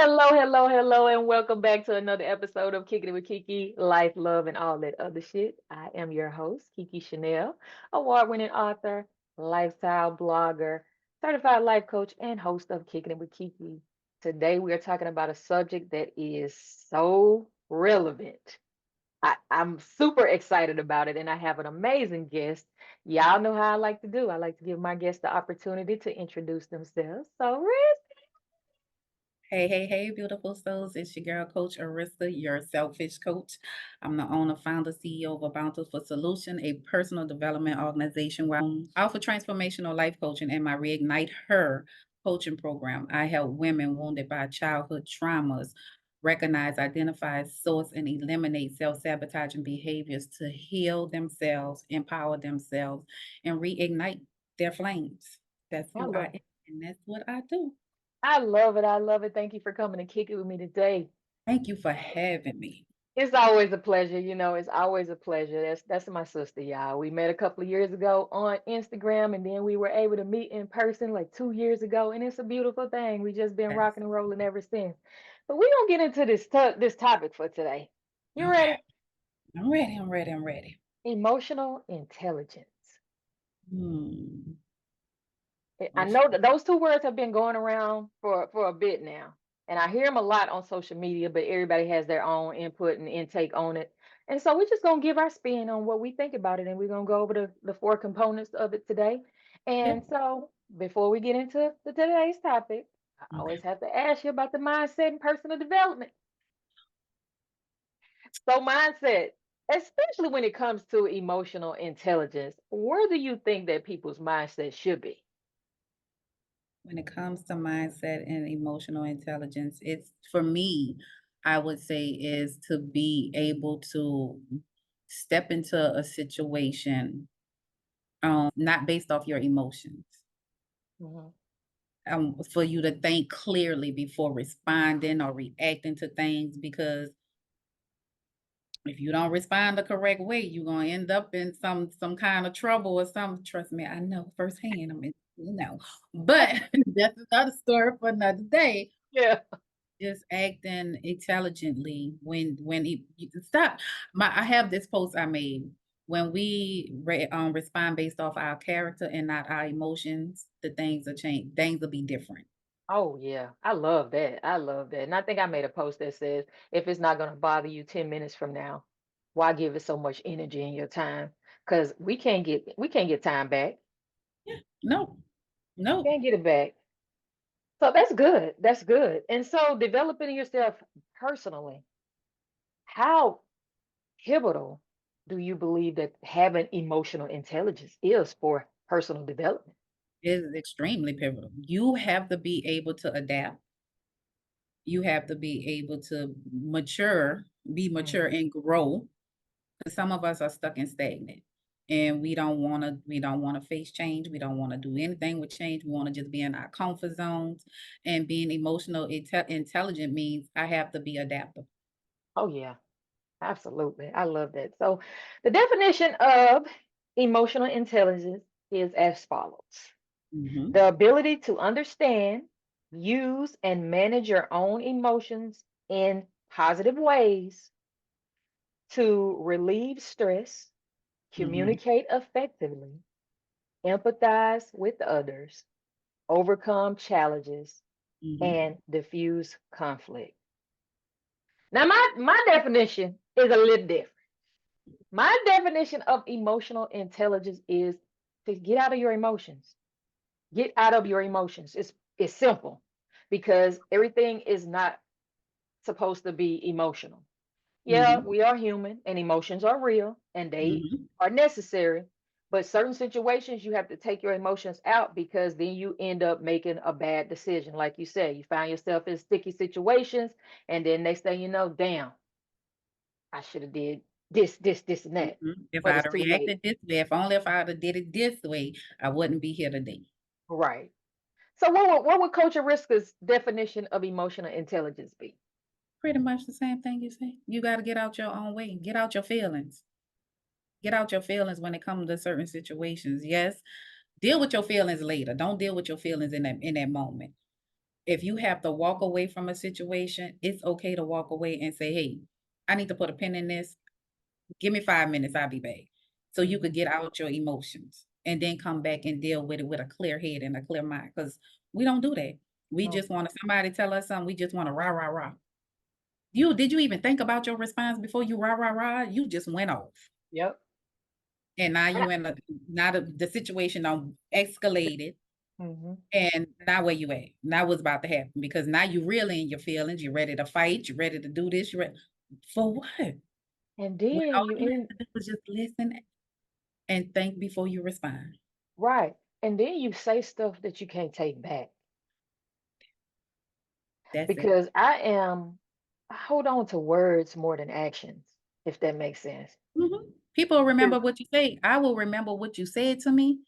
Hello, hello, hello, and welcome back to another episode of Kicking It with KeKe, Life, Love, and all that other shit. I am your host, KeKe Chanel, award-winning author, lifestyle blogger, certified life coach, and host of Kicking It with KeKe. Today, we are talking about a subject that is so relevant. I'm super excited about it, and I have an amazing guest. Y'all know how I like to do. I like to give my guests the opportunity to introduce themselves. So, Riz, Hey, hey, hey, beautiful souls. It's your girl, Coach Ariska, your selfish coach. I'm the owner, founder, CEO of A Bountiful Solution, a personal development organization where I offer transformational life coaching and my Reignite Her coaching program. I help women wounded by childhood traumas recognize, identify, source, and eliminate self sabotaging behaviors to heal themselves, empower themselves, and reignite their flames. That's I who I love am, and that's what I do. I love it. I love it. Thank you for coming and kick it with me today. Thank you for having me. It's always a pleasure, it's always a pleasure. That's my sister, y'all. We met a couple of years ago on Instagram, and then we were able to meet in person like 2 years ago, and it's a beautiful thing. We just been Yes. rocking and rolling ever since. But we gonna get into this topic for today. You Okay. ready? I'm ready. I'm ready. I'm ready. Emotional intelligence. Hmm. I Motion. know that those two words have been going around for a bit now, and I hear them a lot on social media, but everybody has their own input and intake on it. And so we're just gonna give our spin on what we think about it, and we're gonna go over the four components of it today. Yep. And so before we get into today's topic, I Okay. always have to ask you about the mindset and personal development. So mindset, especially when it comes to emotional intelligence, where do you think that people's mindset should be? When it comes to mindset and emotional intelligence, it's for me, I would say, is to be able to step into a situation, not based off your emotions. Mhm. For you to think clearly before responding or reacting to things, because if you don't respond the correct way, you're gonna end up in some kind of trouble or some. Trust me, I know firsthand. I mean, but that's another story for another day. Yeah. Just acting intelligently when you stop. I have this post I made. When we respond based off our character and not our emotions, the things will change. Things will be different. Oh yeah, I love that. I love that. And I think I made a post that says, if it's not going to bother you 10 minutes from now, why give it so much energy in your time? Because we can't get time back. Yeah. No. No. Can't get it back. So that's good. That's good. And so developing yourself personally, how pivotal do you believe that having emotional intelligence is for personal development? Is extremely pivotal. You have to be able to adapt. You have to be able to be mature Mhm. and grow. Because some of us are stuck and stagnant. And we don't wanna face change. We don't wanna do anything with change. We wanna just be in our comfort zones. And being emotional intelligent means I have to be adaptable. Oh yeah. Absolutely. I love that. So, the definition of emotional intelligence is as follows: Mhm. the ability to understand, use, and manage your own emotions in positive ways, to relieve stress, Mhm. communicate effectively, empathize with others, overcome challenges, Mhm. and diffuse conflict. Now, my definition is a little different. My definition of emotional intelligence is to get out of your emotions. Get out of your emotions. It's simple because everything is not supposed to be emotional. Yeah, Mhm. we are human and emotions are real and they Mhm. are necessary. But certain situations you have to take your emotions out because then you end up making a bad decision. Like you said, you find yourself in sticky situations, and then next thing you know, damn, I should have did this, and that. Mhm. If But I'd it's have too late. reacted this way, if only if I'd have did it this way, I wouldn't be here today. Right. So what would Coach Ariska's definition of emotional intelligence be? Pretty much the same thing you say. You gotta get out your own way. Get out your feelings. Get out your feelings when it comes to certain situations. Yes, deal with your feelings later. Don't deal with your feelings in that moment. If you have to walk away from a situation, it's okay to walk away and say, "Hey, I need to put a pin in this. Give me 5 minutes. I'll be back." So you could Mhm. get out your emotions and then come back and deal with it with a clear head and a clear mind. Because we don't do that. We No. just want to somebody tell us something. We just want to rah rah rah. Did you even think about your response before you rah rah rah? You just went off. Yep. And now And you in a now the situation done escalated, mhm. and now where you at? Now what's about to happen? Because now you really in your feelings, you're ready to fight, you're ready to do this, for what? When And all then you you in have to do is just listen and think before you respond. right. And then you say stuff that you can't take back That's it. because I hold on to words more than actions, if that makes sense. Mhm. People Because remember what you say. I will remember what you said to me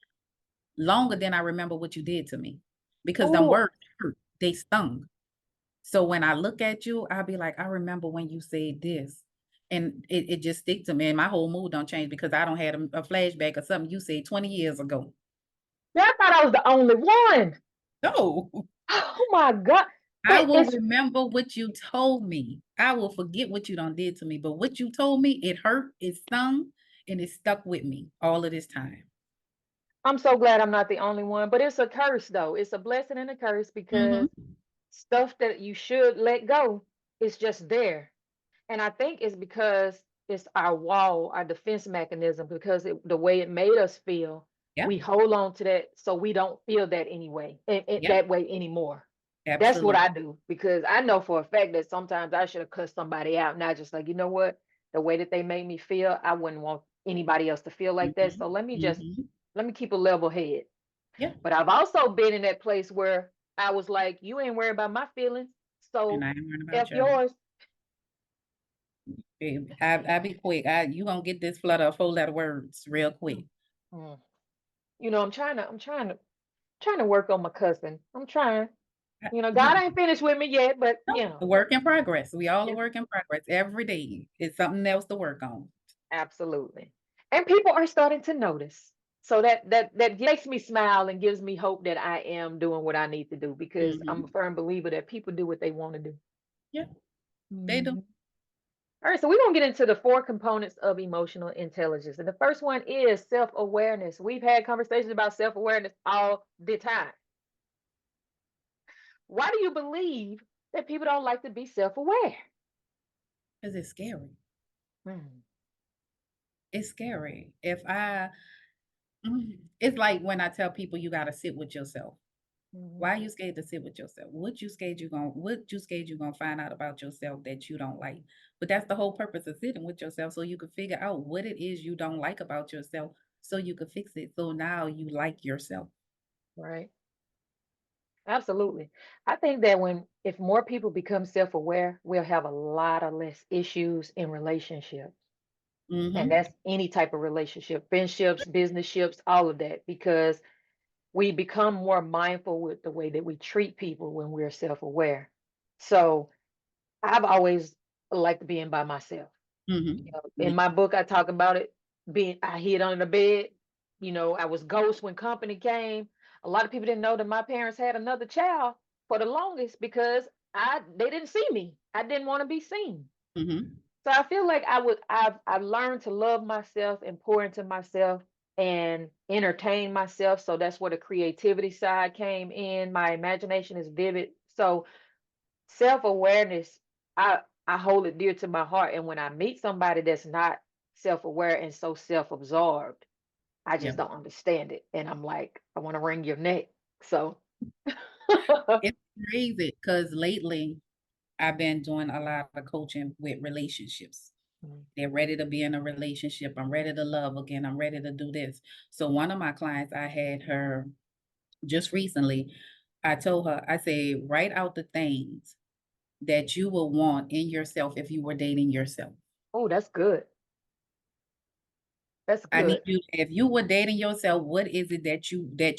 longer than I remember what you did to me, because them oh, words hurt, they stung. So when I look at you, I'll be like, "I remember when you said this." And it just stick to me, and my whole mood don't change because I don't had a flashback of something you said 20 years ago. yeah, I thought I was the only one. No, Oh my God. I But will it's remember what you told me. I will forget what you done did to me, but what you told me, it hurt, it stung, and it stuck with me all of this time. I'm so glad I'm not the only one. But it's a curse though. It's a blessing and a curse Mhm. because stuff that you should let go is just there. And I think it's because it's our wall, our defense mechanism, because the way it made us feel, Yep, we hold on to that so we don't feel that anyway, yep, that way anymore. That's what absolutely. I do because I know for a fact that sometimes I should have cussed somebody out, not just like, you know what, the way that they made me feel, I wouldn't want anybody else to feel like that. So Mhm, mhm. let me keep a level head. Yeah, But I've also been in that place where I was like, you ain't worried about my feelings, and so I ain't worrying about F yours. yours. Babe, I be quick. You gonna get this flutter of 4 letter words real quick. Mm. You know, trying to work on my cousin. I'm trying. You know, You God ain't finished with me yet, but know, you a know, work in progress. We all a yeah, work in progress. Every day is something else to work on. absolutely. And people are starting to notice. So that makes me smile and gives me hope that I am doing what I need to do because I'm a Mhm. firm believer that people do what they want to do. Yeah, they do. Mhm. All right, so we're gonna get into the four components of emotional intelligence. And the first one is self-awareness. We've had conversations about self-awareness all the time. Why do you believe that people don't like to be self-aware? 'Cause it's scary. Mm, It's scary. It's like when I tell people you gotta sit with yourself. mhm. Why are you scared to sit with yourself? What you scared you gonna find out about yourself that you don't like? But that's the whole purpose of sitting with yourself so you can figure out what it is you don't like about yourself so you can fix it. So now you like yourself. Right. Absolutely. I think that if more people become self-aware, we'll have a lot of less issues in relationships. And Mhm. that's any type of relationship, friendships, business ships, all of that, because we become more mindful with the way that we treat people when we're self-aware. So I've always liked being by myself. You Mhm. know, in Me my book, I talk about it being, I hid under the bed. You know, I was ghost when company came. A lot of people didn't know that my parents had another child for the longest because they didn't see me. I didn't want to be seen. Mhm. So I feel like I've learned to love myself and pour into myself and entertain myself. So that's where the creativity side came in. My imagination is vivid. So self-awareness, I hold it dear to my heart. And when I meet somebody that's not self-aware and so self-absorbed, I Yeah. just don't understand it. And I'm like, I want to wring your neck. So It's crazy because lately I've been doing a lot of coaching with relationships. Mm. They're ready to be in a relationship. I'm ready to love again. I'm ready to do this. So one of my clients, I had her just recently. I told her, I said, write out the things that you will want in yourself if you were dating yourself. Oh, that's good. That's I need good. you, if you were dating yourself, what is it that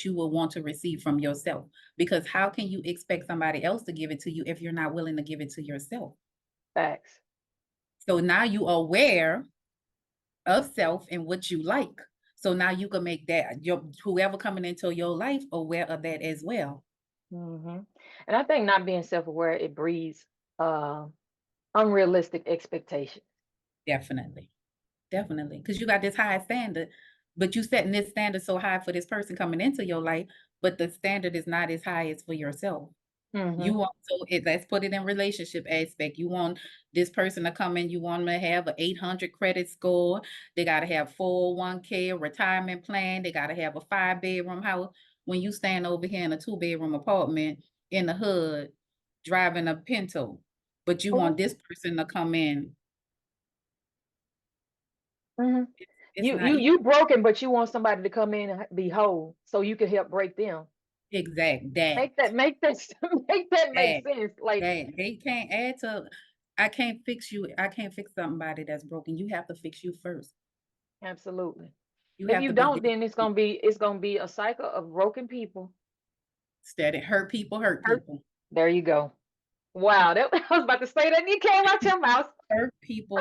you will want to receive from yourself? Because how can you expect somebody else to give it to you if you're not willing to give it to yourself? Facts. So now you are aware of self and what you like. So now you can make that your whoever coming into your life aware of that as well. Hmm. And I think not being self-aware, it breeds uh, unrealistic expectations. Definitely. Definitely. Because you got this high standard, but you setting this standard so high for this person coming into your life, but the standard is not as high as for yourself. You Hmm. want let's put it in relationship aspect. You want this person to come in, you want them to have an 800 credit score. They got to have 401k, a retirement plan. They got to have a 5 bedroom house. When you stand over here in a 2 bedroom apartment in the hood, driving a Pinto, but you want this person to come in, Hmm. it's You not you you broken, but you want somebody to come in and be whole, so you can help break them. exact Make that make that make that sense. Like, that they can't add to. I can't fix you. I can't fix somebody that's broken. You have to fix you first. absolutely. You If have you to be don't, this then it's gonna be a cycle of broken people. steady. Hurt Hurt. people. There you go. Wow, that I was about to say that and it came out your mouth. Hurt people,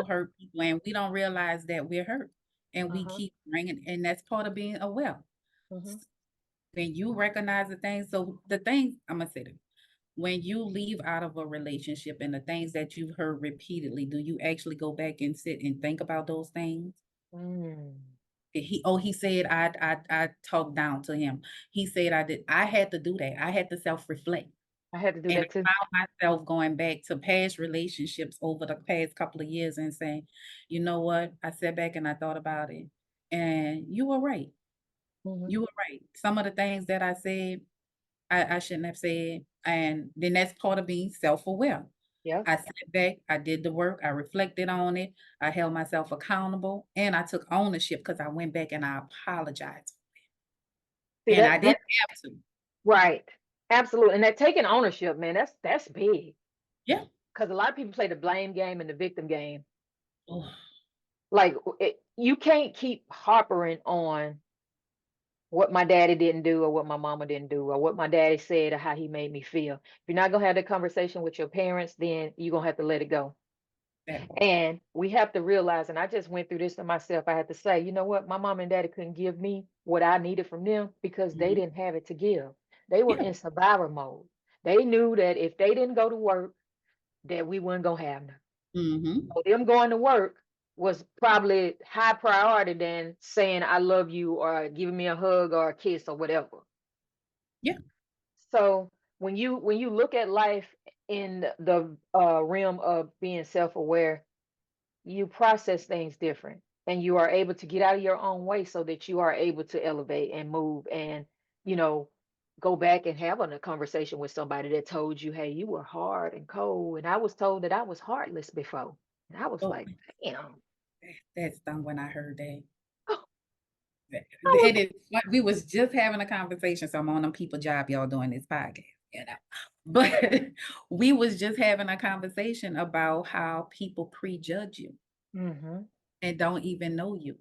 and we don't realize that we're hurt, and we Uh-huh. keep bringing, and that's part of being aware. Hmm. When you recognize the things, so the things I'm gonna say that when you leave out of a relationship and the things that you've heard repeatedly, do you actually go back and sit and think about those things? Mm. He said I talked down to him. He said I did. I had to do that. I had to self reflect. I had to do And that too. I found myself going back to past relationships over the past couple of years and saying, you know what? I sat back and I thought about it. And you were right. Hmm. You were right. Some of the things that I said, I shouldn't have said. And then that's part of being self aware. Yeah. I sat back, I did the work, I reflected on it, I held myself accountable, and I took ownership because I went back and I apologized. See And that I didn't that have to. right. Absolutely. And that taking ownership, man, that's big. Yeah. Because a lot of people play the blame game and the victim game. Oh, Like, you can't keep harpering on what my daddy didn't do or what my mama didn't do or what my daddy said or how he made me feel. If you're not gonna have that conversation with your parents, then you're gonna have to let it go. that part. And we have to realize, and I just went through this to myself. I had to say, you know what? My mom and daddy couldn't give me what I needed from them because they Mhm. didn't have it to give. They were Yeah. in survivor mode. They knew that if they didn't go to work, that we weren't gonna have none. Mhm. So them going to work was probably high priority than saying I love you or giving me a hug or a kiss or whatever. Yeah. So when you look at life in the realm of being self-aware, you process things different and you are able to get out of your own way so that you are able to elevate and move and you know go back and have a conversation with somebody that told you, hey, you were hard and cold, and I was told that I was heartless before, and I was Oh, like, damn. that stung when I heard that. I was It is what we was just having a conversation, so I'm on them people job, y'all doing this podcast, you know. But we was just having a conversation about how people prejudge you Mhm. and don't even know you.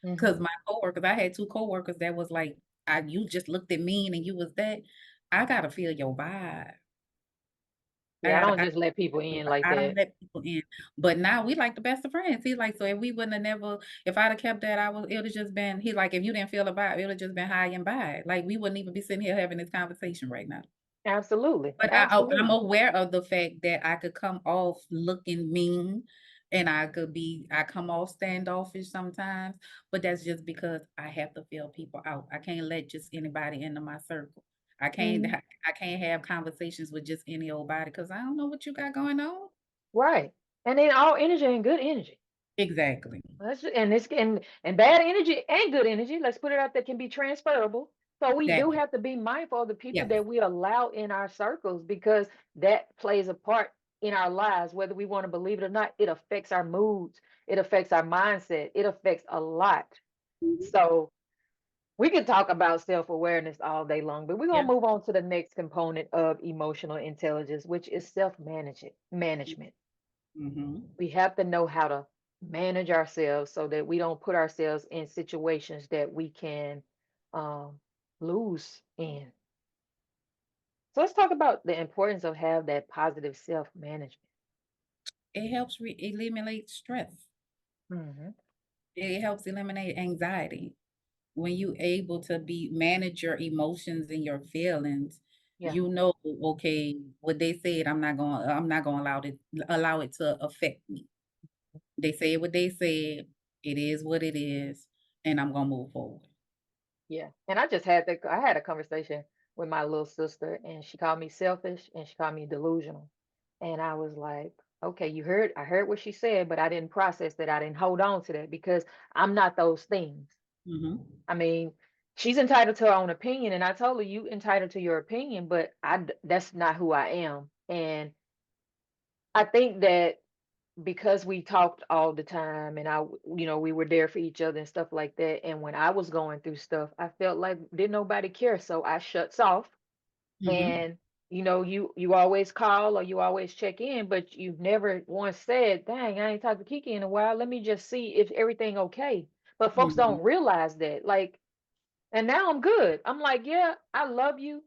Mhm. Because my coworkers, I had two coworkers that was like, you just looked at me and you was that. I gotta feel your vibe. Yeah, I don't just let people in like I don't that. let people in. But now we like the best of friends. He's like, so if we wouldn't have never, if I'd have kept that, it would have just been, he like, if you didn't feel about it, it would have just been high and by. Like we wouldn't even be sitting here having this conversation right now. Absolutely, But I'm absolutely. aware of the fact that I could come off looking mean and I come off standoffish sometimes, but that's just because I have to feel people out. I can't let just anybody into my circle. Mhm. I can't have conversations with just any old body because I don't know what you got going on. Right. And then all energy and good energy. Exactly. And this and bad energy and good energy, let's put it out there, can be transferable. So we That do part. have to be mindful of the people Yes. that we allow in our circles because that plays a part in our lives, whether we want to believe it or not. It affects our moods, it affects our mindset, it affects a lot. Mhm. So we could talk about self-awareness all day long, but we're Yeah. gonna move on to the next component of emotional intelligence, which is management. Mhm. We have to know how to manage ourselves so that we don't put ourselves in situations that we can um, lose in. So let's talk about the importance of have that positive self-management. It helps eliminate stress. Hmm. It helps eliminate anxiety. When you able to be manage your emotions and your feelings, Yeah. You know, okay, what they said, I'm not gonna allow it to affect me. They say what they said, it is what it is, and I'm gonna move forward. Yeah. And I had a conversation with my little sister, and she called me selfish and she called me delusional. And I was like, okay, I heard what she said, but I didn't process that. I didn't hold on to that because I'm not those things. Mhm, I mean, she's entitled to her own opinion, and I told her you entitled to your opinion, but that's not who I am. And I think that because we talked all the time and we were there for each other and stuff like that. And when I was going through stuff, I felt like didn't nobody care. So I shuts off. mhm, And you always call or you always check in, but you've never once said, dang, I ain't talked to KeKe in a while. Let me just see if everything okay. But folks mhm, don't realize that. Like, and now I'm good. I'm like, yeah, I love you.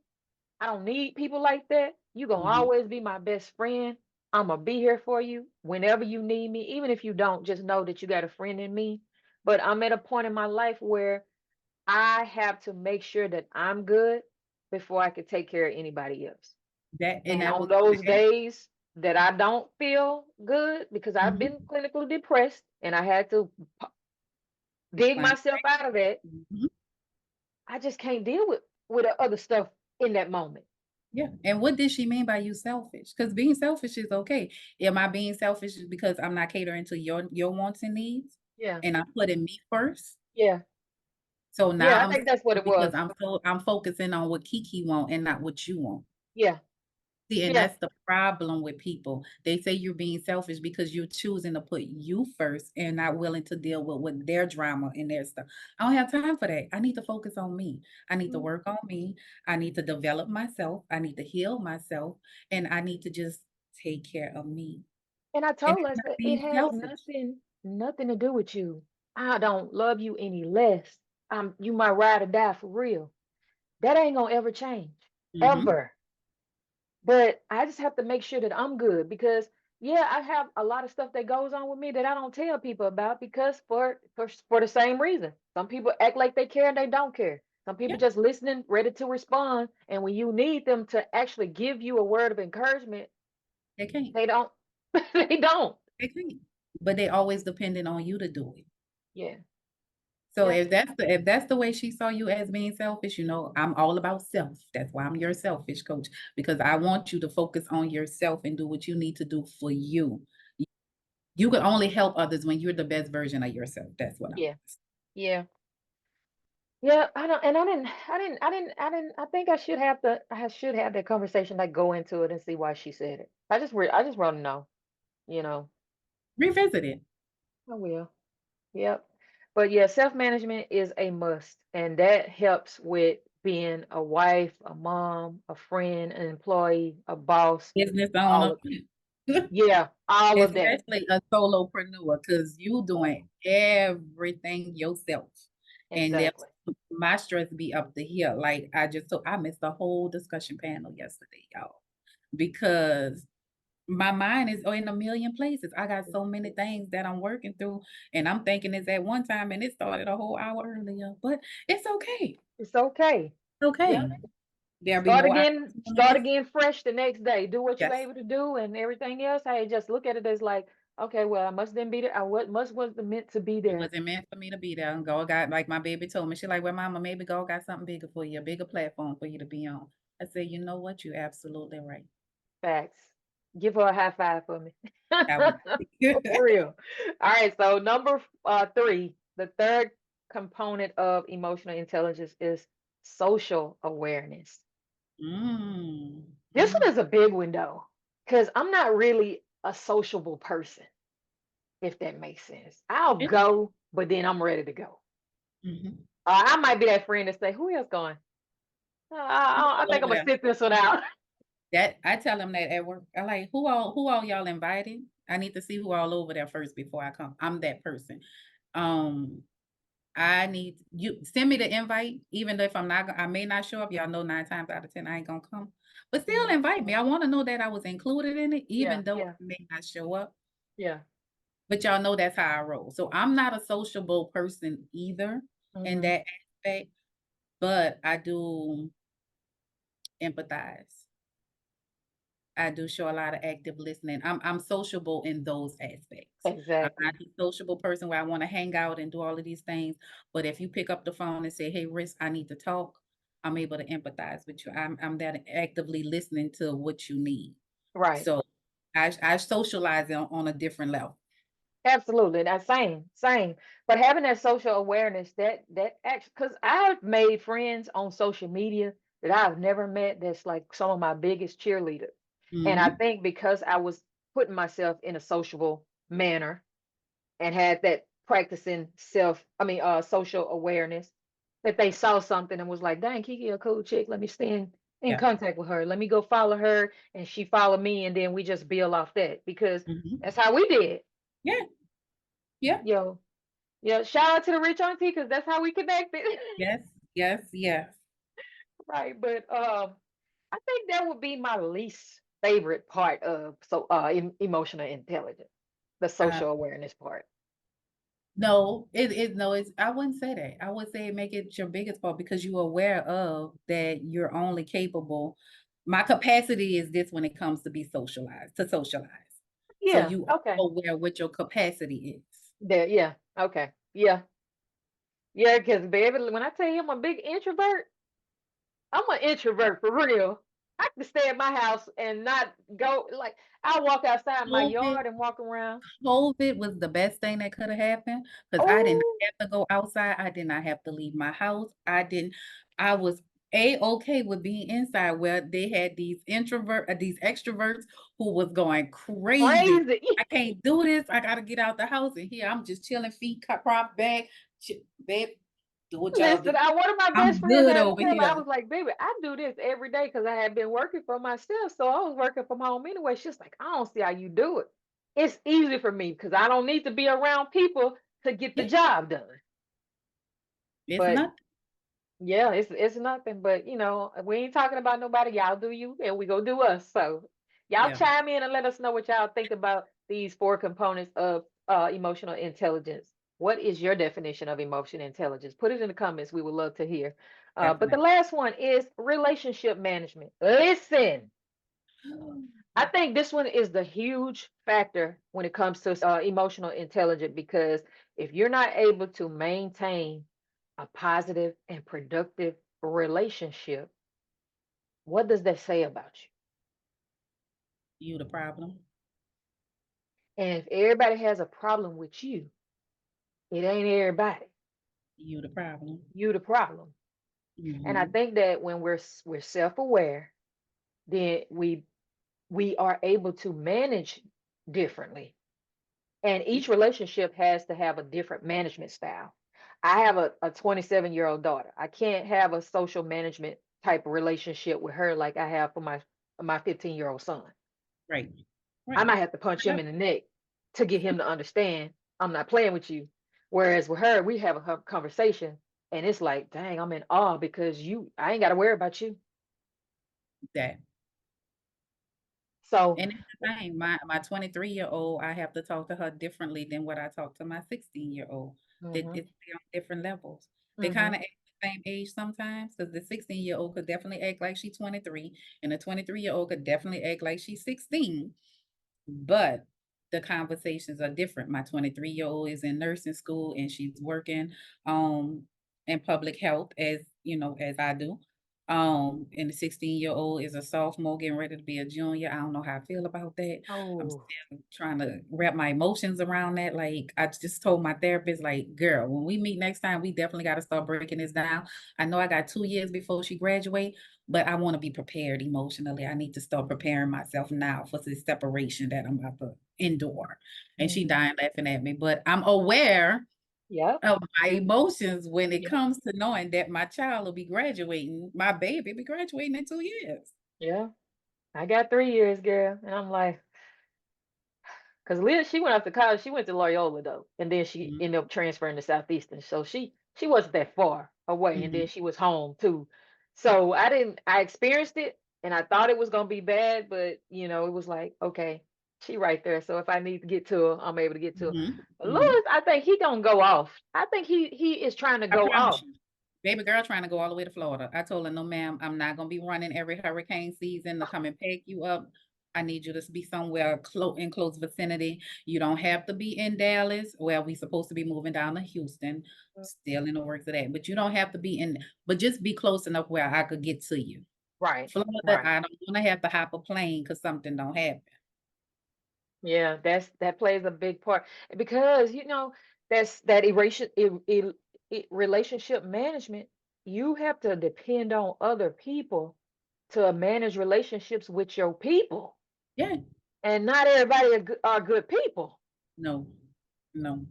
I don't need people like that. You gonna mhm. always be my best friend. I'm gonna be here for you whenever you need me. Even if you don't, just know that you got a friend in me. But I'm at a point in my life where I have to make sure that I'm good before I can take care of anybody else. That and And that on was those that. days that I don't feel good because I've Mhm. been clinically depressed and I had to dig Climb myself out of that, Mhm. I just can't deal with the other stuff in that moment. Yeah, and what did she mean by you selfish? Because being selfish is okay. Am I being selfish because I'm not catering to your wants and needs, Yeah. and I'm putting me first? Yeah. So Yeah, now I I'm think that's what selfish it because was. I'm focusing on what KeKe want and not what you want. Yeah. See, and Yeah. that's the problem with people. They say you're being selfish because you're choosing to put you first and not willing to deal with their drama and their stuff. I don't have time for that. I need to focus on me. I need to Mhm. work on me. I need to develop myself. I need to heal myself. And I need to just take care of me. And I And told that's us not that it being has selfish. nothing to do with you. I don't love you any less. You my ride or die for real. That ain't gonna ever change. Hmm. Ever. But I just have to make sure that I'm good because yeah, I have a lot of stuff that goes on with me that I don't tell people about because for the same reason. Some people act like they care and they don't care. Some people Yeah, just listening, ready to respond, and when you need them to actually give you a word of encouragement, they can't. they don't. They don't. They can't. But they always dependent on you to do it. Yeah. So Yeah. if that's the way she saw you as being selfish, I'm all about self. That's why I'm your selfish coach because I want you to focus on yourself and do what you need to do for you. You can only help others when you're the best version of yourself. That's what I'm. Yeah. Yeah. Yeah. I don't and I think I should have that conversation, like go into it and see why she said it. I just want to know, you know. Revisit it. I will. Yep. But yeah, self-management is a must, and that helps with being a wife, a mom, a friend, an employee, a boss, Business all owner, of that. Yeah, all of that. especially a solopreneur, because you doing everything yourself. And that's Exactly. my stress be up to here. Like I missed the whole discussion panel yesterday, y'all, because my mind is in a million places. I got so many things that I'm working through, and I'm thinking it's at one time, and it started a whole hour earlier. But it's okay. It's okay. Yep. Okay. There'll be more Start opportunities. again fresh the next day. Do what you're Yes. able to do and everything else. Hey, just look at it as like, okay, well, I must then be there. I what must was meant to be It there. wasn't meant for me to be there. And God got, like my baby told me, she like, well, mama, maybe God got something bigger for you, a bigger platform for you to be on. I said, you know what? You're absolutely right. Facts. Give her a high five for me. I will. For real. All right, so number three, the third component of emotional intelligence is social awareness. Mm, This mm, one is a big one though, because I'm not really a sociable person, if that makes sense. I'll yeah. go, but then I'm ready to go. Mhm. I might be that friend that say, "Who else going?" You I all think I'm over gonna there. sit this one out. That I tell them that at work. I like who all y'all invited? I need to see who all over there first before I come. I'm that person. Um, I need you send me the invite, even if I may not show up. Y'all know 9 times out of 10 I ain't gonna come. But still Mhm. invite me. I want to know that I was included in it, Yeah, even though I yeah, may not show up. yeah. But y'all know that's how I roll. So I'm not a sociable person either in Hmm. that aspect, but I do empathize. I do show a lot of active listening. I'm sociable in those aspects. I'm not Exactly. the sociable person where I want to hang out and do all of these things. But if you pick up the phone and say, "Hey, Risk, I need to talk," I'm able to empathize with you. I'm that actively listening to what you need. Right. So I socialize on a different level. Absolutely. That same. But having that social awareness, that actually, because I've made friends on social media that I've never met. That's like some of my biggest cheerleaders. And I Hmm. think because I was putting myself in a sociable manner and had that practicing social awareness, that they saw something and was like, dang, Kiki a cool chick. Let me stay in Yeah. contact with her. Let me go follow her. And she followed me. And then we just build off that because Hmm. that's how we did. Yeah. Yeah. Yo, yeah, shout out to the rich auntie because that's how we connected. Yes. Yes. Yes. Right. But I think that would be my least favorite part of emotional intelligence, the Uh, social awareness part. No, no, it's I wouldn't say that. I would say make it your biggest fault because you're aware of that you're only capable. My capacity is this when it comes to be socialized, to socialize. So Yeah. you are Okay. aware what your capacity is. There. Yeah. Okay. Yeah. Yeah. Because baby, when I tell you I'm a big introvert, I'm an introvert for real. I can stay at my house and not go like I walk outside my COVID yard and walk around. COVID was the best thing that could have happened because I did not Oh, have to go outside. I did not have to leave my house. I was okay with being inside where they had these extroverts who was going crazy. crazy. I can't do this. I got to get out the house. And here I'm just chilling, feet propped back. Babe, do what y'all do. Listen, one of my best I'm friends good had to over tell me, I here. was like, baby, I do this every day because I had been working for myself. So I was working from home anyway. She's like, I don't see how you do it. It's easy for me because I don't need to be around people to get the Yeah, job done. it's But nothing. yeah, it's nothing. But we ain't talking about nobody. Y'all do you, and we go do us. So y'all Yeah, chime in and let us know what y'all think about these four components of emotional intelligence. What is your definition of emotional intelligence? Put it in the comments. We would love to hear. But the definitely. last one is relationship management. Listen, I think this one is the huge factor when it comes to emotional intelligence because if you're not able to maintain a positive and productive relationship, what does that say about you? You the problem. And if everybody has a problem with you, it ain't everybody. You the problem. You the problem. And I Hmm. think that when we're self-aware, then we are able to manage differently. And each relationship has to have a different management style. I have a 27-year-old daughter. I can't have a social management type of relationship with her like I have for my 15-year-old son. Right. I Right. might have to punch him in the neck to get him to understand I'm not playing with you. Whereas with her, we have a conversation and it's like, dang, I'm in awe because I ain't got to worry about you. That. So, And it's the same. My 23-year-old, I have to talk to her differently than what I talk to my 16-year-old. That hmm they're on different levels. They kind hmm of act the same age sometimes because the 16-year-old could definitely act like she's 23, and the 23-year-old could definitely act like she's 16. But the conversations are different. My 23-year-old is in nursing school and she's working um in public health as I do. And the 16-year-old is a sophomore getting ready to be a junior. I don't know how I feel about that. I'm oh, still trying to wrap my emotions around that. Like I just told my therapist, like, girl, when we meet next time, we definitely got to start breaking this down. I know I got 2 years before she graduate, but I want to be prepared emotionally. I need to start preparing myself now for this separation that I'm about to endure. And she hmm dying laughing at me, but I'm aware yep, of my emotions when it yep, comes to knowing that my child will be graduating, my baby will be graduating in 2 years. yeah. I got 3 years, girl. And I'm like, because Liz, she went off to college. She went to Loyola though, and then she Mhm, ended up transferring to Southeastern. So she wasn't that far away, and then mhm, she was home too. So I didn't. I experienced it, and I thought it was gonna be bad, but it was like, okay, she right there. So if I need to get to her, I'm able to get to her. mhm, But mhm. Lewis, I think he gonna go off. I think he is trying to I go promise off. you. baby girl trying to go all the way to Florida. I told her, "No, ma'am, I'm not gonna be running every hurricane season to come and pick you up. I need you to be somewhere in close vicinity. You don't have to be in Dallas. Well, we supposed to be moving down to Houston, still in the works of that. But you don't have to be in, but just be close enough where I could get to you. Right, Florida, right. I don't want to have to hop a plane because something don't happen. Yeah, that plays a big part because that's that relationship management. You have to depend on other people to manage relationships with your people, Yeah, and not everybody are good people. no, no.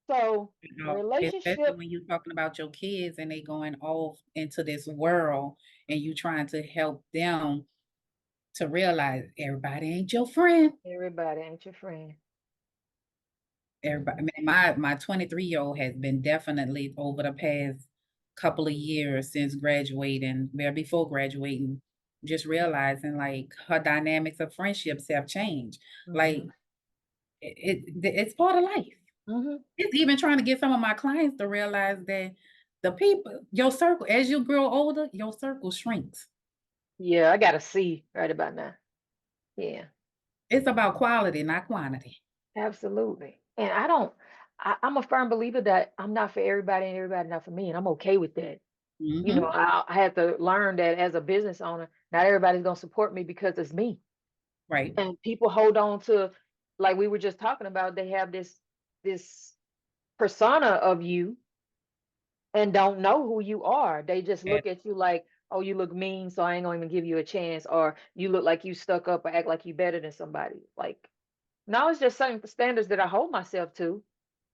So No, especially relationship, when you're talking about your kids and they going off into this world and you trying to help them to realize everybody ain't your friend. everybody ain't your friend. Everybody, I Hmm. mean, my 23-year-old has been definitely over the past couple of years since graduating, well, before graduating, just realizing like her dynamics of friendships have changed. Like Hmm. it's part of life. Hmm. It's even trying to get some of my clients to realize that the people, your circle, as you grow older, your circle shrinks. Yeah, I got to see right about now. Yeah. It's about quality, not quantity. Absolutely. And I'm a firm believer that I'm not for everybody and everybody not for me. And I'm okay with that. Mhm. I had to learn that as a business owner, not everybody's going to support me because it's me. Right. And people hold on to, like we were just talking about, they have this persona of you and don't know who you are. They just And look at you like, oh, you look mean, so I ain't gonna even give you a chance, or you look like you stuck up or act like you better than somebody. Like, no, it's just certain standards that I hold myself to.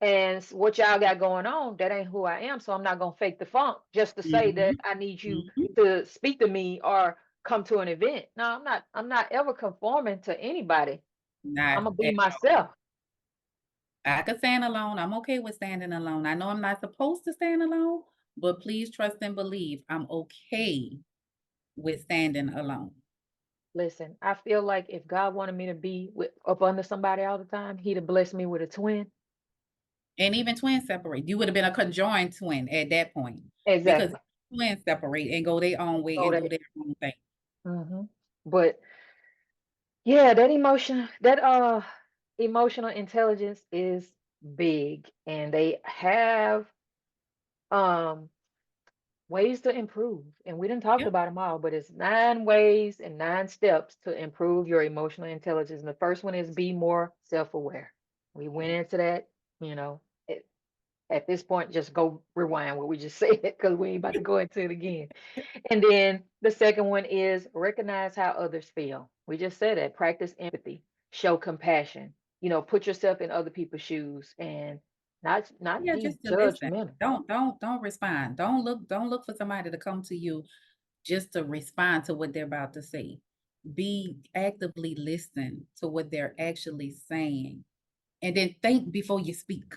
And what y'all got going on, that ain't who I am. So I'm not gonna fake the funk just to say that mhm, I need you mhm. to speak to me or come to an event. No, I'm not ever conforming to anybody. I'm Not gonna be at all. myself. I could stand alone. I'm okay with standing alone. I know I'm not supposed to stand alone, but please trust and believe I'm okay with standing alone. Listen, I feel like if God wanted me to be up under somebody all the time, He'd have blessed me with a twin. And even twins separate. You would have been a conjoined twin at that point because Exactly. twins separate and go their own way So and do that. their own thing. But yeah, that emotional intelligence is big, and they have um ways to improve. And we didn't talk Yeah, about them all, but it's 9 ways and 9 steps to improve your emotional intelligence. And the first one is be more self-aware. We went yeah, into that, you know. At this point, just go rewind what we just said because we ain't about to go into it again. And then the second one is recognize how others feel. We just said that. Practice empathy, show compassion. Put yourself in other people's shoes and not yeah. be Just to listen. judgmental. Don't respond. Don't look for somebody to come to you just to respond to what they're about to say. Be actively listen to what they're actually saying, and then think before you speak.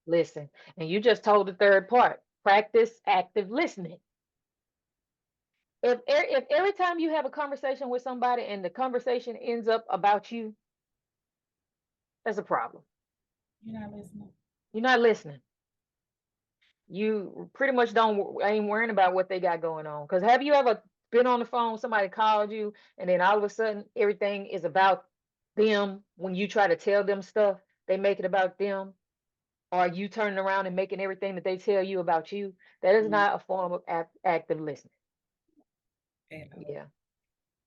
Listen, and you just told the third part. Practice active listening. If every time you have a conversation with somebody and the conversation ends up about you, that's a problem. You're not listening. You're not listening. You pretty much don't ain't worrying about what they got going on. Because have you ever been on the phone, somebody called you, and then all of a sudden everything is about them when you try to tell them stuff, they make it about them, or you turning around and making everything that they tell you about you. That is Mm, not a form of active listening. at all. Yeah.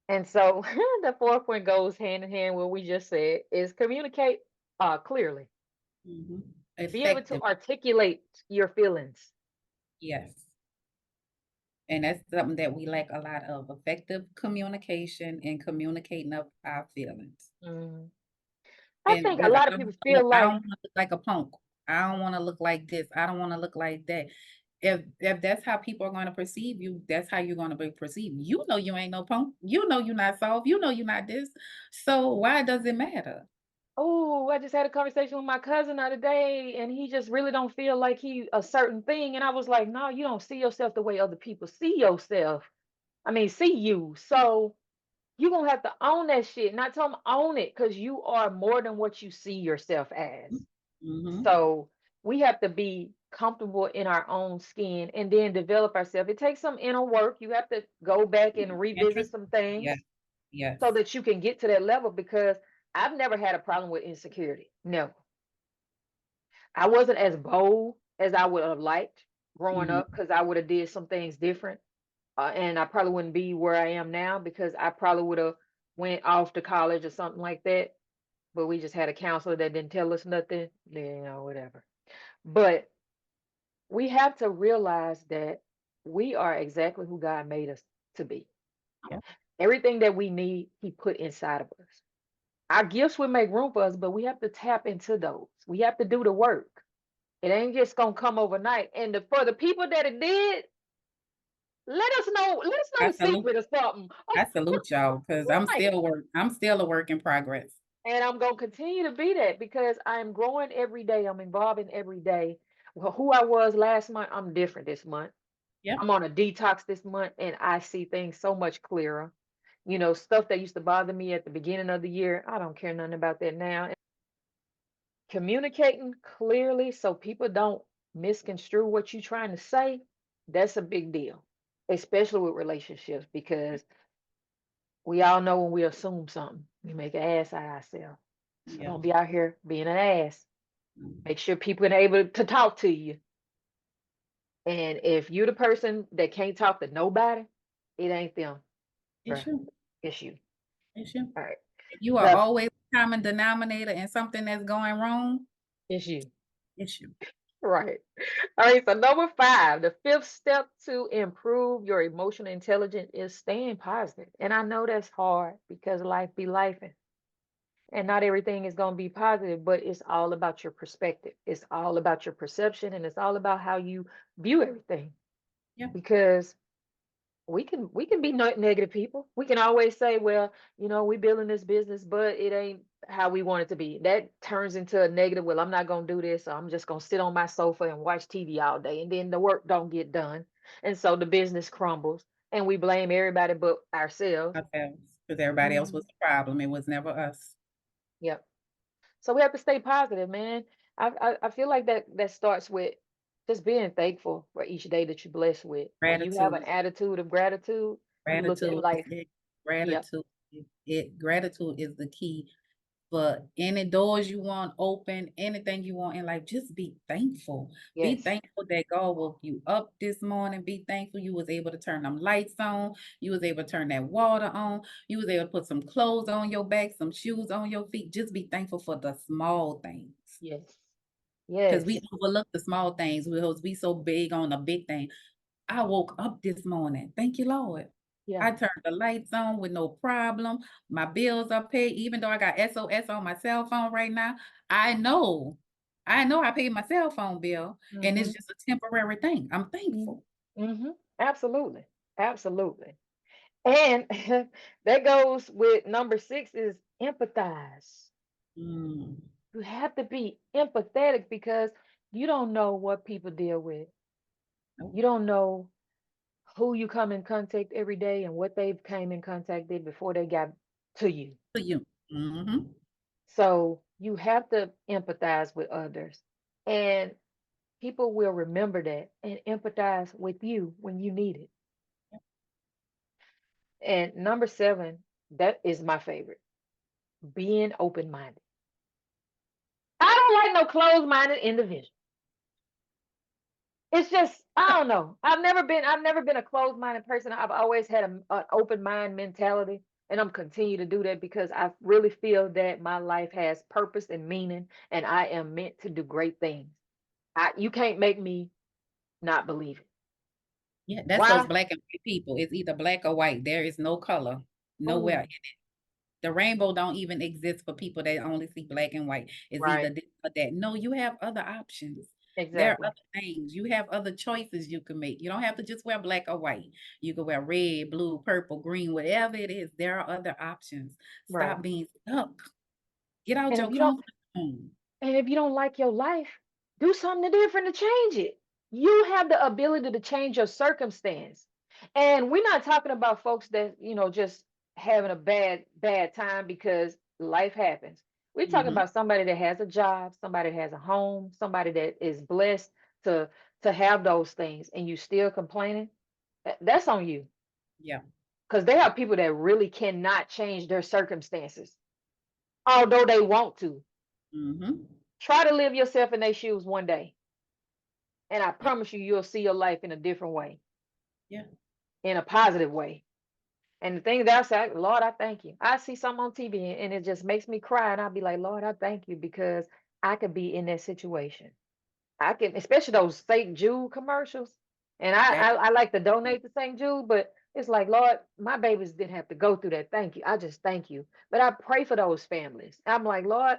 And so the fourth one goes hand in hand with what we just said is communicate clearly. Mhm. Be able to Effective, articulate your feelings. yes. And that's something that we lack a lot of, effective communication and communicating of our feelings. Mhm. I And think a because lot of people feel I like, don't wanna look like a punk. I don't wanna look like this. I don't wanna look like that. If that's how people are gonna perceive you, that's how you're gonna be perceived. You know you ain't no punk. You know you're not soft. You know you're not this. So why does it matter? oh, I just had a conversation with my cousin the other day, and he just really don't feel like he a certain thing. And I was like, no, you don't see yourself the way other people see yourself. I mean, see you. So you're gonna have to own that shit. Not tell them own it, because you are more than what you see yourself as. Mhm. So we have to be comfortable in our own skin and then develop ourselves. It takes some inner work. You have to go back and revisit Interest? some Yes, things yes. so that you can get to that level because I've never had a problem with insecurity. No. I wasn't as bold as I would have liked growing Mhm. up because I would have did some things different. And I probably wouldn't be where I am now because I probably would have went off to college or something like that. But we just had a counselor that didn't tell us nothing, whatever. But we have to realize that we are exactly who God made us to be. Yeah, Everything that we need, He put inside of us. Our gifts will make room for us, but we have to tap into those. We have to do the work. It ain't just gonna come overnight. And for the people that it did, let us know. Let us I know the salute secret or something. I salute y'all because Right. I'm still a work in progress. And I'm gonna continue to be that because I'm growing every day. I'm evolving every day. Well, who I was last month, I'm different this month. Yep. I'm on a detox this month and I see things so much clearer. Stuff that used to bother me at the beginning of the year, I don't care nothing about that now. Communicating clearly so people don't misconstrue what you're trying to say, that's a big deal, especially with relationships, because we all know when we assume something, we make an ass out of ourselves. So Yeah. don't be out here being an ass. Mm. Make sure people are able to talk to you. And if you're the person that can't talk to nobody, it ain't them, bruh. It's you. It's you. It's you. All right. If you are The always a common denominator in something that's going wrong, it's you. it's you. Right. All right. So number five, the fifth step to improve your emotional intelligence is staying positive. And I know that's hard because life be life and not everything is going to be positive, but it's all about your perspective. It's all about your perception and it's all about how you view everything. Yeah. Because we can be negative people. We can always say, well, we building this business, but it ain't how we want it to be. That turns into a negative. Well, I'm not gonna do this. So I'm just gonna sit on my sofa and watch TV all day, and then the work don't get done, and so the business crumbles, and we blame everybody but ourselves. Ourselves, because everybody else was Mhm. the problem. It was never us. Yep. So we have to stay positive, man. I feel like that starts with just being thankful for each day that you're blessed with. When you have an Gratitude. attitude of gratitude, you look at Gratitude is life. it. Yep. Gratitude is the key. But any doors you want open, anything you want in life, just be thankful. Be Yes. thankful that God woke you up this morning. Be thankful you was able to turn them lights on. You was able to turn that water on. You was able to put some clothes on your back, some shoes on your feet. Just be thankful for the small things. Yes. Because we Yes. overlook the small things. We so big on the big thing. I woke up this morning. Thank you, Lord. Yeah. I turned the lights on with no problem. My bills are paid, even though I got SOS on my cell phone right now. I know, I know I paid my cell phone bill and it's Mhm. just a temporary thing. I'm Mhm. thankful. Mhm. Absolutely. Absolutely. And that goes with number 6 is empathize. Mm, You have to be empathetic because you don't know what people deal with. nope, You don't know who you come in contact every day and what they've came in contact with before they got to you. to you. Hmm. So you have to empathize with others. And people will remember that and empathize with you when you need it. And number 7, that is my favorite, being open minded. I don't like no closed minded individual. It's just, I don't know. I've never been a closed minded person. I've always had an open mind mentality. And I'm continue to do that because I really feel that my life has purpose and meaning, and I am meant to do great things. You can't make me not believe it. Yeah, that's those Why? black and white people. It's either black or white. There is no color nowhere. Oh, The rainbow don't even exist for people that only see black and white. It's either right. this or that. No, you have other options. There are Exactly. other things. You have other choices you can make. You don't have to just wear black or white. You can wear red, blue, purple, green, whatever it is. There are other options. Right. Stop being stuck. Get out And your if you don't comfort zone. And if you don't like your life, do something different to change it. You have the ability to change your circumstance. And we're not talking about folks that, just having a bad time because life happens. We're talking Mhm. about somebody that has a job, somebody that has a home, somebody that is blessed. to have those things and you still complaining, that's on you. Yeah. Because there are people that really cannot change their circumstances, although they want to. Mm-hmm. Try to live yourself in their shoes one day, and I Yeah. promise you, you'll see your life in a different way, Yeah. in a positive way. And the thing that I say, Lord, I thank you. I see something on TV and it just makes me cry, and I'll be like, Lord, I thank you because I could be in that situation. I can, especially those St. Jude commercials. And That. I like to donate to St. Jude, but it's like, Lord, my babies didn't have to go through that. Thank you. I just thank you. But I pray for those families. I'm like, Lord,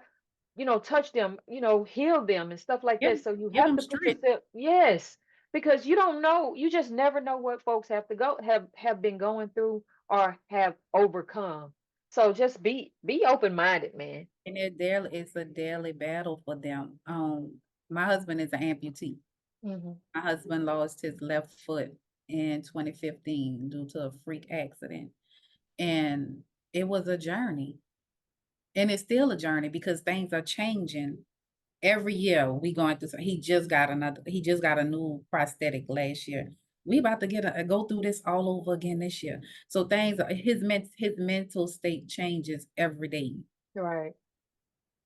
touch them, heal them and stuff like Yeah. that. So you Give have them to put strength. yourself, yes, because you don't know, you just never know what folks have been going through or have overcome. So just be open-minded, man. And it's a daily battle for them. My husband is an amputee. Hmm. My husband lost his left foot in 2015 due to a freak accident. And it was a journey. And it's still a journey because things are changing. Every year we going through he just got a new prosthetic last year. We about to go through this all over again this year. So his mental state changes every day. Right.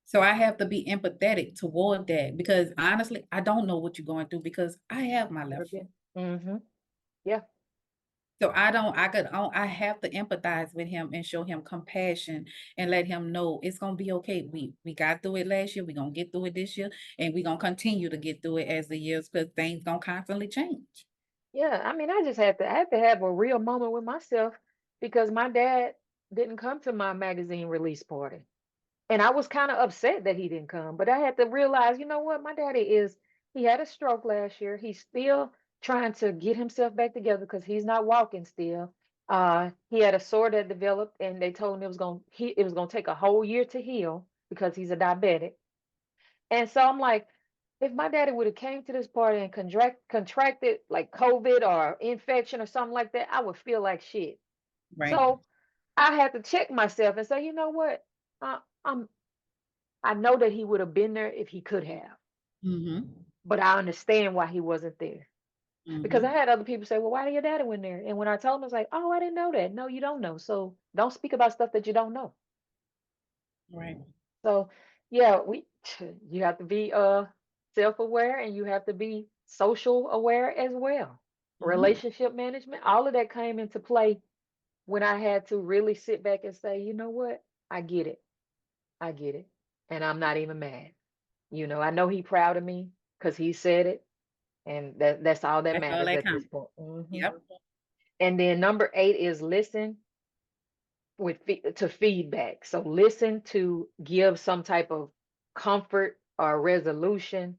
So I have to be empathetic toward that because honestly, I don't know what you're going through because I have my Never left foot. been. Hmm. Yeah. So I have to empathize with him and show him compassion and let him know it's gonna be okay. We got through it last year, we're gonna get through it this year, and we're gonna continue to get through it as the years because things gonna constantly change. Yeah, I mean, I had to have a real moment with myself because my dad didn't come to my magazine release party. And I was kind of upset that he didn't come, but I had to realize, you know what? My daddy he had a stroke last year. He's still trying to get himself back together because he's not walking still. He had a sore that developed and they told him it was gonna take a whole year to heal because he's a diabetic. And so I'm like, if my daddy would have came to this party and contracted like COVID or infection or something like that, I would feel like shit. Right. So I had to check myself and say, you know what? Uh, I'm I know that he would have been there if he could have, Mm-hmm. but I understand why he wasn't there. Because I Mm-hmm. had other people say, well, why did your daddy went there? And when I told them, I was like, oh, I didn't know that. No, you don't know. So don't speak about stuff that you don't know. Right. So yeah, you have to be self-aware and you have to be social aware as well. Mm-hmm. Relationship management, all of that came into play when I had to really sit back and say, you know what? I get it. I get it. And I'm not even mad. I know he proud of me because he said it, and that's all that That's all matters that at this counts. point. Hmm. Yep. And then number 8 is listen to feedback. So listen to give some type of comfort or resolution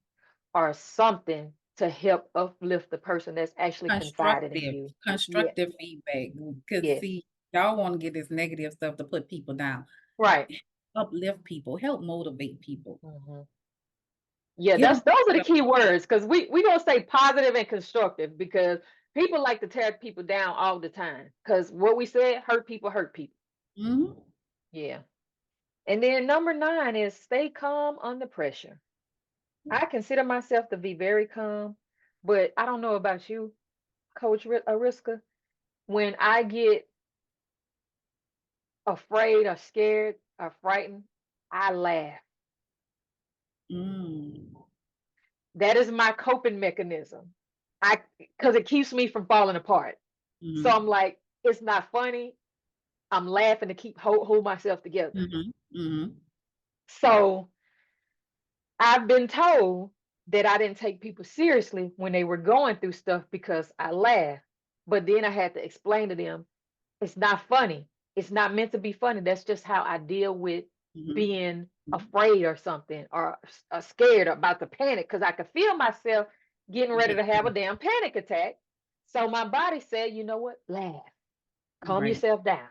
or something to help uplift the person that's actually confided in Constructive, you. Yeah. constructive feedback. Because Yes. see, y'all want to get this negative stuff to put people down. Right. Uplift people, help motivate people. Hmm. Yeah, Give them those are the key words because we gonna say positive and constructive because people like to tear people down all the time because what we said hurt people hurt people. Mhm. Yeah. And then number 9 is stay calm under pressure. I consider myself to be very calm, but I don't know about you, Coach Ariska. When I get afraid or scared or frightened, I laugh. Mm. That is my coping mechanism. I Because it keeps me from falling apart. So I'm Mhm. like, it's not funny. I'm laughing to keep hold myself together. Mhm. Mhm. So I've been told that I didn't take people seriously when they were going through stuff because I laughed. But then I had to explain to them it's not funny. It's not meant to be funny. That's just how I deal with Mhm. being Mhm. afraid or something or scared or about to panic because I could feel myself getting ready Get to have a through. damn panic attack. So my body said, you know what? Laugh, calm Right. yourself down.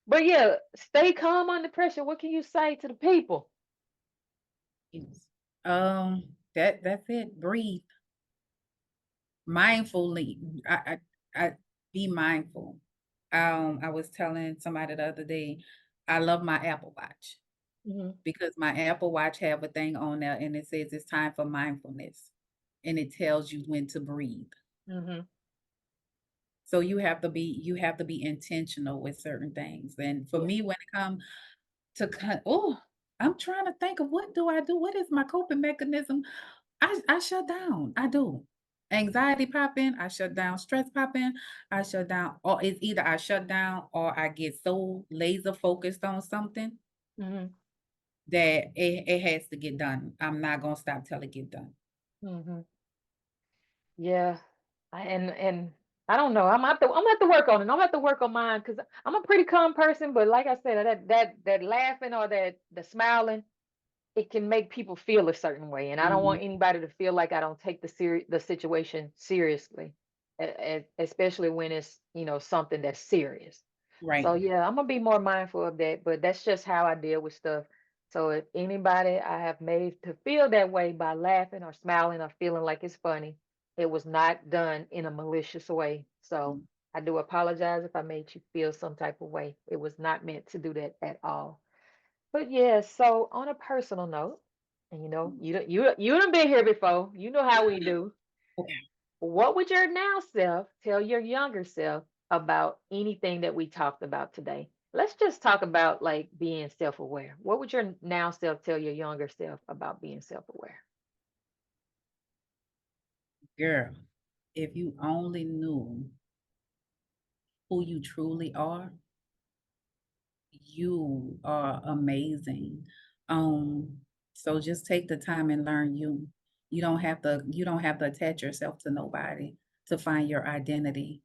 But yeah, stay calm under pressure. What can you say to the people? Yes. That's it. Breathe mindfully. I be mindful. I was telling somebody the other day, I love my Apple Watch Hmm. because my Apple Watch have a thing on there and it says it's time for mindfulness. and it tells you when to breathe. Mhm. So you have to be intentional with certain things. And for Yeah. me, when it comes to oh, I'm trying to think of what do I do? What is my coping mechanism? I shut down. I do. Anxiety pop in, I shut down. Stress pop in, I shut down. Or it's either I shut down or I get so laser focused on something Mhm. that it has to get done. I'm not gonna stop till it get done. Mhm. Yeah. And I don't know. I'm gonna have to work on it. I'm gonna have to work on mine because I'm a pretty calm person, but like I said, that laughing or that the smiling, it can make people feel a certain way, and I don't Mhm. want anybody to feel like I don't take the situation seriously, especially when it's something that's serious. Right. So yeah, I'm gonna be more mindful of that, but that's just how I deal with stuff. So if anybody I have made to feel that way by laughing or smiling or feeling like it's funny, it was not done in a malicious way. So Mm. I do apologize if I made you feel some type of way. It was not meant to do that at all. But yeah, so on a personal note, and you done been here before. You know how we do. Okay. What would your now self tell your younger self about anything that we talked about today? Let's just talk about like being self-aware. What would your now self tell your younger self about being self-aware? Girl, if you only knew who you truly are, you are amazing. Um, so just take the time and learn you. You don't have to attach yourself to nobody to find your identity.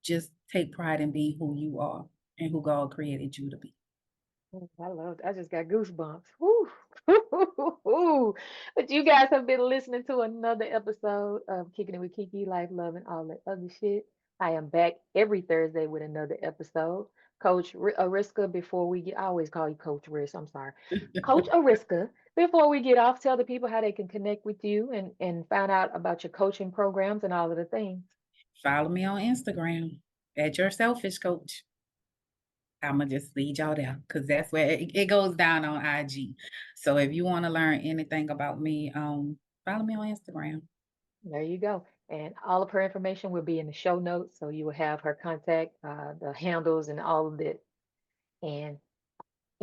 Just take pride in being who you are and who God created you to be. I love I just got goosebumps. Woo. But you guys have been listening to another episode of Kicking It with Kiki, Life, Love, and all that other shit. I am back every Thursday with another episode. Coach Ariska, before we get, I always call you Coach Risk. I'm sorry. Coach Ariska, before we get off, tell the people how they can connect with you and find out about your coaching programs and all of the things. Follow me on Instagram at your selfish coach. I'ma just lead y'all there because that's where it goes down on IG. So if you want to learn anything about me, follow me on Instagram. There you go. And all of her information will be in the show notes. So you will have her contact, the handles, and all of it. And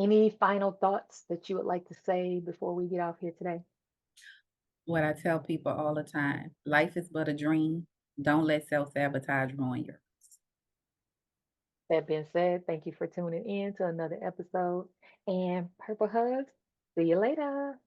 any final thoughts that you would like to say before we get off here today? What I tell people all the time, life is but a dream. Don't let self-sabotage ruin yours. That being said, thank you for tuning in to another episode. And purple hugs. See you later.